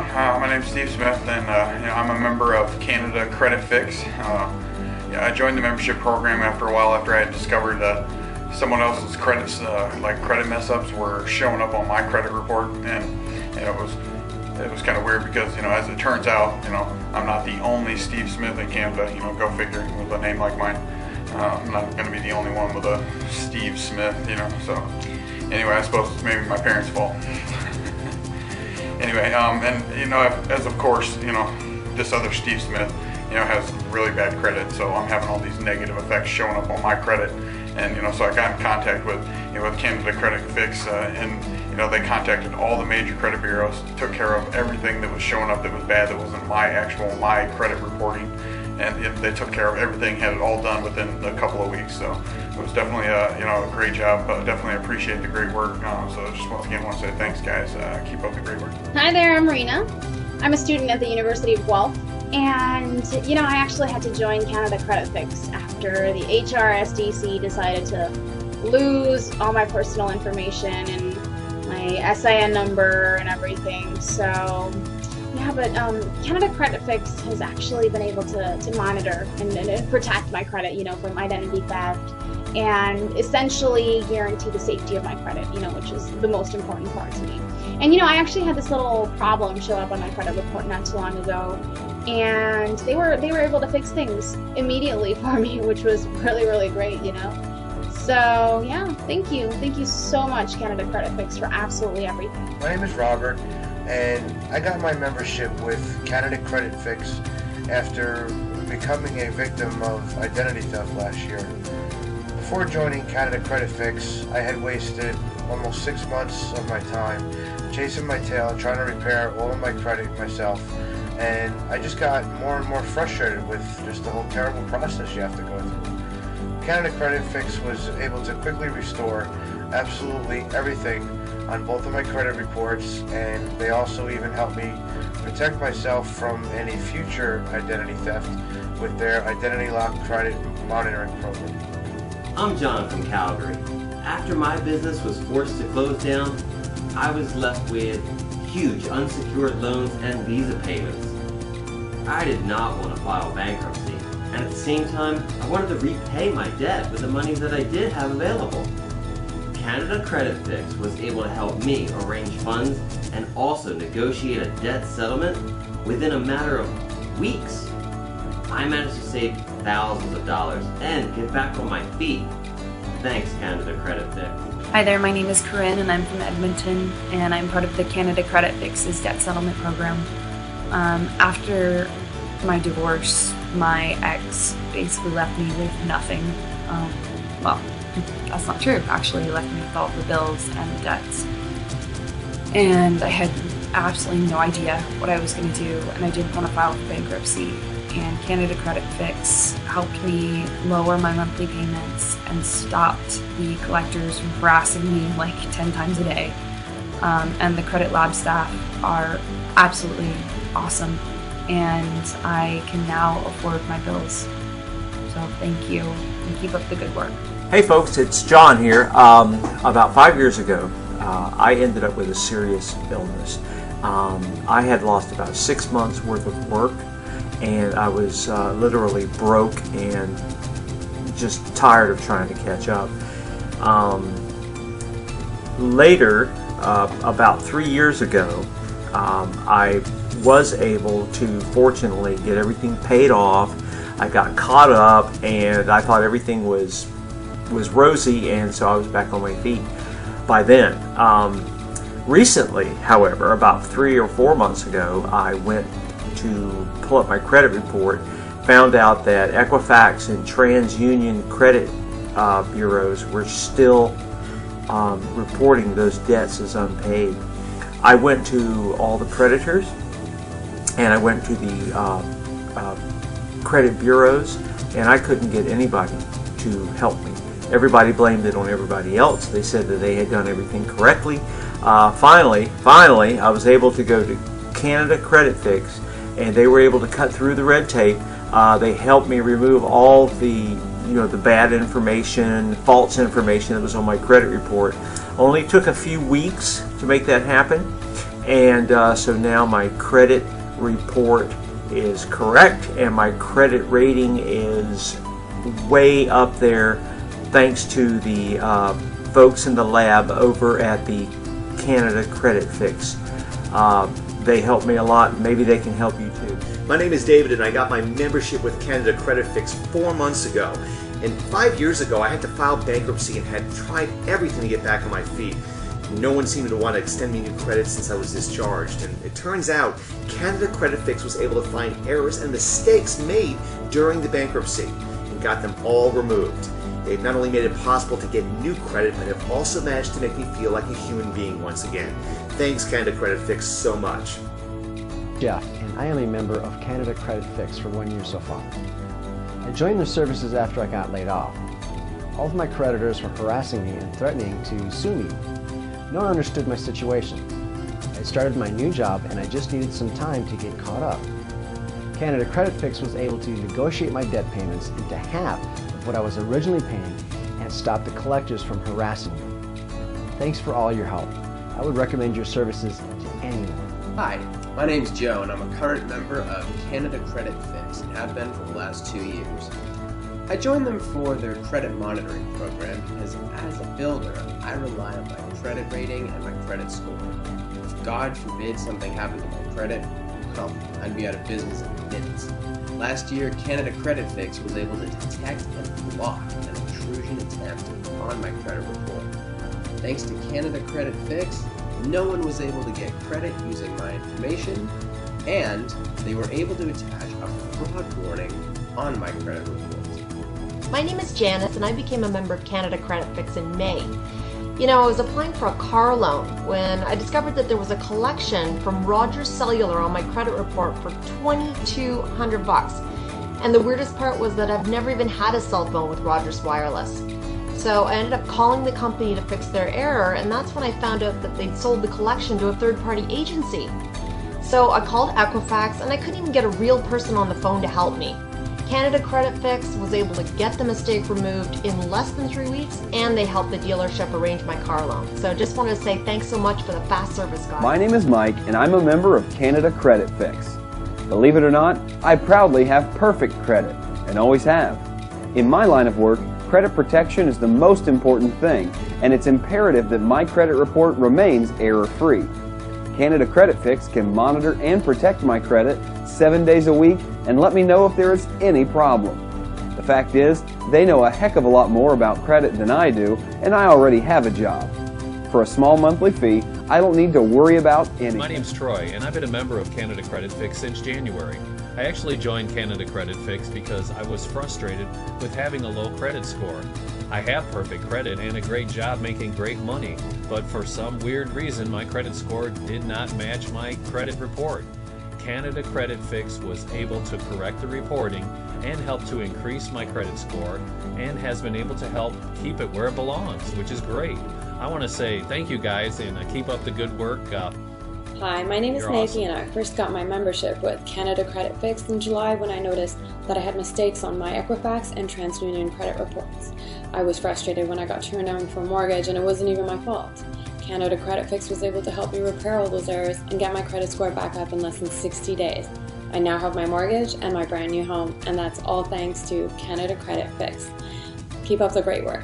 everyone. My name's Steve Smith, and I'm a member of Canada Credit Fix. I joined the membership program after a while after I had discovered someone else's credits, like credit mess-ups, were showing up on my credit report, and it was kind of weird because, as it turns out, I'm not the only Steve Smith in Canada. Go figure, with a name like mine. I'm not going to be the only one with a Steve Smith, So anyway, I suppose it's maybe my parents' fault. Anyway, and as of course, this other Steve Smith, has really bad credit, so I'm having all these negative effects showing up on my credit, and so I got in contact with Canada Credit Fix, and they contacted all the major credit bureaus, took care of everything that was showing up that was bad, that wasn't my credit reporting, and they took care of everything, had it all done within a couple of weeks. So it was definitely a great job. Definitely appreciate the great work. So just once again want to say thanks, guys. Keep up the great work. Hi there, I'm Marina. I'm a student at the University of Guelph, and I actually had to join Canada Credit Fix after the HRSDC decided to lose all my personal information and my SIN number and everything. So yeah, but Canada Credit Fix has actually been able to monitor and protect my credit, from identity theft, and essentially guarantee the safety of my credit, which is the most important part to me. And I actually had this little problem show up on my credit report not too long ago, and they were able to fix things immediately for me, which was really, really great, So yeah, thank you so much, Canada Credit Fix, for absolutely everything. My name is Robert, and I got my membership with Canada Credit Fix after becoming a victim of identity theft last year. Before joining Canada Credit Fix, I had wasted almost 6 months of my time chasing my tail, trying to repair all of my credit myself, and I just got more and more frustrated with just the whole terrible process you have to go through. Canada Credit Fix was able to quickly restore absolutely everything on both of my credit reports, and they also even helped me protect myself from any future identity theft with their identity lock credit monitoring program. I'm John from Calgary. After my business was forced to close down, I was left with huge unsecured loans and visa payments. I did not want to file bankruptcy, and at the same time, I wanted to repay my debt with the money that I did have available. Canada Credit Fix was able to help me arrange funds and also negotiate a debt settlement within a matter of weeks. I managed to save thousands of dollars and get back on my feet. Thanks, Canada Credit Fix. Hi there, my name is Corinne and I'm from Edmonton, and I'm part of the Canada Credit Fix's debt settlement program. After my divorce, my ex basically left me with nothing. Well, that's not true. Actually, he left me with all the bills and the debts. And I had absolutely no idea what I was going to do, and I didn't want to file for bankruptcy. And Canada Credit Fix helped me lower my monthly payments and stopped the collectors from harassing me like 10 times a day. And the Credit Lab staff are absolutely awesome, and I can now afford my bills. So thank you, and keep up the good work. Hey folks, it's John here. About 5 years ago, I ended up with a serious illness. I had lost about 6 months worth of work, and I was literally broke and just tired of trying to catch up. Later, about 3 years ago, I was able to fortunately get everything paid off. I got caught up, and I thought everything was rosy, and so I was back on my feet by then. Recently, however, about 3 or 4 months ago, I went to pull up my credit report, found out that Equifax and TransUnion credit bureaus were still reporting those debts as unpaid. I went to all the creditors, and I went to the credit bureaus, and I couldn't get anybody to help me. Everybody blamed it on everybody else. They said that they had done everything correctly. Finally, I was able to go to Canada Credit Fix, and they were able to cut through the red tape. They helped me remove all the bad information, false information that was on my credit report. Only took a few weeks to make that happen, And so now my credit report is correct and my credit rating is way up there thanks to the folks in the lab over at the Canada Credit Fix. They helped me a lot. Maybe they can help you too. My name is David and I got my membership with Canada Credit Fix 4 months ago. And 5 years ago I had to file bankruptcy and had tried everything to get back on my feet. No one seemed to want to extend me new credit since I was discharged. And it turns out Canada Credit Fix was able to find errors and mistakes made during the bankruptcy and got them all removed. They've not only made it possible to get new credit, but have also managed to make me feel like a human being once again. Thanks, Canada Credit Fix, so much. Jeff, and I am a member of Canada Credit Fix for 1 year so far. I joined their services after I got laid off. All of my creditors were harassing me and threatening to sue me. No one understood my situation. I started my new job and I just needed some time to get caught up. Canada Credit Fix was able to negotiate my debt payments into half of what I was originally paying and stop the collectors from harassing me. Thanks for all your help. I would recommend your services to anyone. Hi, my name's Joe and I'm a current member of Canada Credit Fix and have been for the last 2 years. I joined them for their credit monitoring program because as a builder, I rely on my credit rating and my credit score. If God forbid something happened to my credit, well, I'd be out of business in minutes. Last year, Canada Credit Fix was able to detect and block an intrusion attempt on my credit report. Thanks to Canada Credit Fix, no one was able to get credit using my information, and they were able to attach a fraud warning on my credit report. My name is Janice and I became a member of Canada Credit Fix in May. You know, I was applying for a car loan when I discovered that there was a collection from Rogers Cellular on my credit report for $2,200. And the weirdest part was that I've never even had a cell phone with Rogers Wireless. So I ended up calling the company to fix their error, and that's when I found out that they'd sold the collection to a third-party agency. So I called Equifax and I couldn't even get a real person on the phone to help me. Canada Credit Fix was able to get the mistake removed in less than 3 weeks, and they helped the dealership arrange my car loan. So just wanted to say thanks so much for the fast service, guys. My name is Mike, and I'm a member of Canada Credit Fix. Believe it or not, I proudly have perfect credit, and always have. In my line of work, credit protection is the most important thing, and it's imperative that my credit report remains error-free. Canada Credit Fix can monitor and protect my credit 7 days a week and let me know if there is any problem. The fact is, they know a heck of a lot more about credit than I do, and I already have a job. For a small monthly fee, I don't need to worry about anything. My name's Troy, and I've been a member of Canada Credit Fix since January. I actually joined Canada Credit Fix because I was frustrated with having a low credit score. I have perfect credit and a great job making great money, but for some weird reason my credit score did not match my credit report. Canada Credit Fix was able to correct the reporting and help to increase my credit score and has been able to help keep it where it belongs, which is great. I want to say thank you guys and keep up the good work. Hi, my name is You're Nancy awesome. and I first got my membership with Canada Credit Fix in July when I noticed that I had mistakes on my Equifax and TransUnion credit reports. I was frustrated when I got turned down for a mortgage and it wasn't even my fault. Canada Credit Fix was able to help me repair all those errors and get my credit score back up in less than 60 days. I now have my mortgage and my brand new home, and that's all thanks to Canada Credit Fix. Keep up the great work.